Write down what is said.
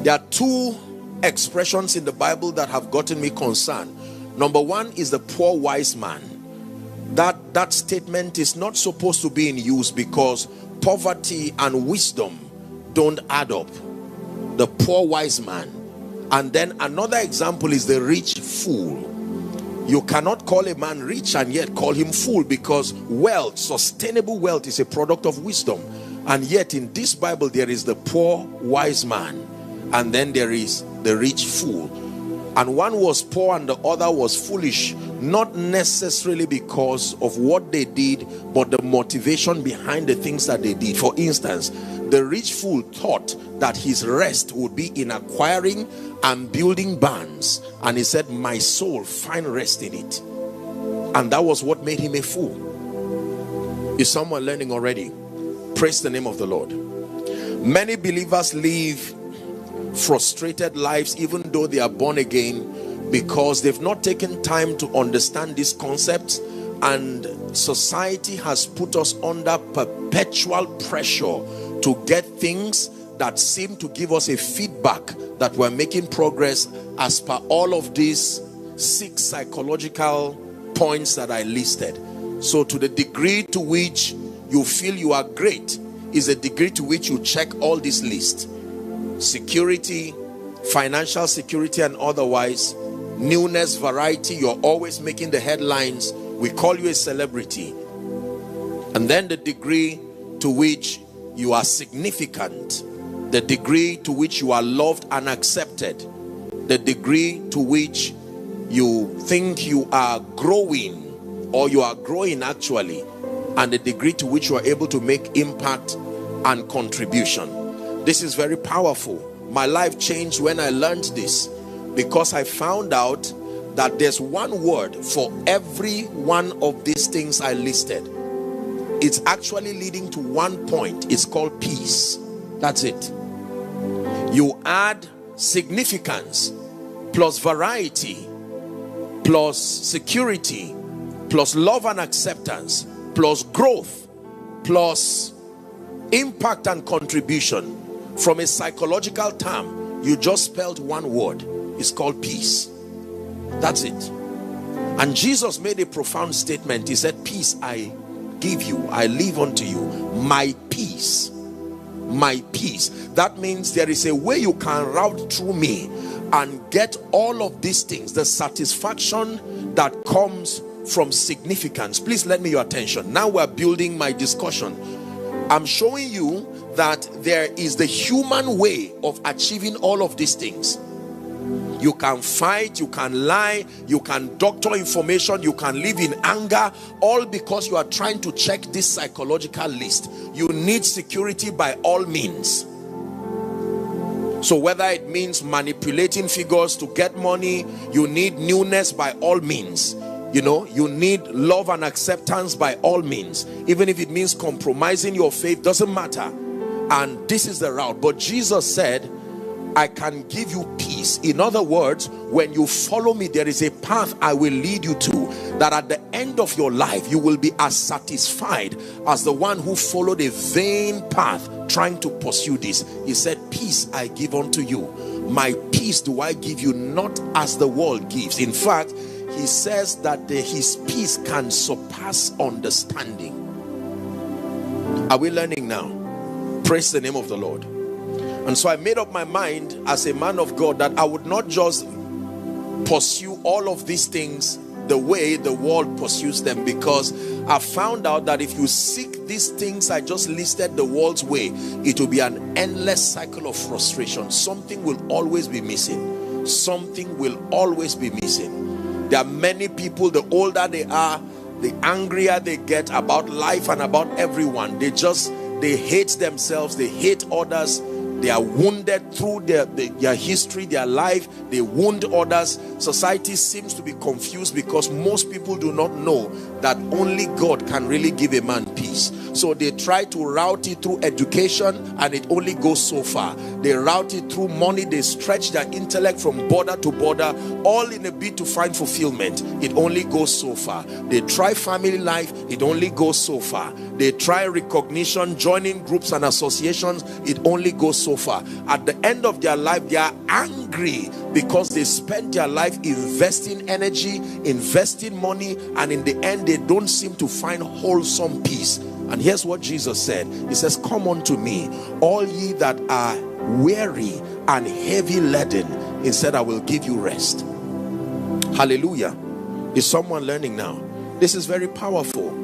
There are two expressions in the Bible that have gotten me concerned. Number one is the poor wise man. That statement is not supposed to be in use because poverty and wisdom don't add up. The poor wise man. And then another example is the rich fool. You cannot call a man rich and yet call him fool, because wealth, sustainable wealth, is a product of wisdom. And yet in this Bible there is the poor wise man, and then there is the rich fool. And one was poor and the other was foolish, not necessarily because of what they did, but the motivation behind the things that they did. For instance, the rich fool thought that his rest would be in acquiring and building barns, and he said, my soul find rest in it. And that was what made him a fool. Is someone learning already? Praise the name of the Lord. Many believers live frustrated lives even though they are born again, because they've not taken time to understand these concepts, and society has put us under perpetual pressure to get things that seem to give us a feedback that we're making progress as per all of these 6 psychological points that I listed. So to the degree to which you feel you are great is the degree to which you check all this list: security, financial security and otherwise, newness, variety, you're always making the headlines, we call you a celebrity. And then the degree to which you are significant, the degree to which you are loved and accepted, the degree to which you think you are growing, or you are growing actually, and the degree to which you are able to make impact and contribution. This is very powerful. My life changed when I learned this, because I found out that there's one word for every one of these things I listed. It's actually leading to one point. It's called peace. That's it. You add significance plus variety plus security plus love and acceptance plus growth plus impact and contribution. From a psychological term, you just spelled one word. It's called peace. That's it. And Jesus made a profound statement. He said, peace I give you, I leave unto you, my peace. My peace. That means there is a way you can route through me and get all of these things, the satisfaction that comes from significance. Please let me your attention. Now we're building my discussion. I'm showing you that there is the human way of achieving all of these things. You can fight, you can lie, you can doctor information, you can live in anger, all because you are trying to check this psychological list. You need security by all means. So whether it means manipulating figures to get money, you need newness by all means. You know, you need love and acceptance by all means. Even if it means compromising your faith, doesn't matter. And this is the route. But Jesus said, I can give you peace. In other words, when you follow me, there is a path I will lead you to, that at the end of your life you will be as satisfied as the one who followed a vain path trying to pursue this. He said, peace I give unto you, my peace do I give you, not as the world gives. In fact, he says that his peace can surpass understanding. Are we learning now? Praise the name of the Lord. And so I made up my mind as a man of God that I would not just pursue all of these things the way the world pursues them, because I found out that if you seek these things I just listed the world's way, it will be an endless cycle of frustration. Something will always be missing. Something will always be missing. There are many people, the older they are, the angrier they get about life and about everyone. They hate themselves, they hate others. They are wounded through their history, their life. They wound others. Society seems to be confused because most people do not know that only God can really give a man peace. So they try to route it through education, and it only goes so far. They route it through money. They stretch their intellect from border to border, all in a bid to find fulfillment. It only goes so far. They try family life. It only goes so far. They try recognition, joining groups and associations. It only goes so far. At the end of their life, they are angry because they spent their life investing energy, investing money, and in the end they don't seem to find wholesome peace. And here's what Jesus said. He says, come unto me, all ye that are weary and heavy laden. He said, I will give you rest. Hallelujah. Is someone learning now? This is very powerful.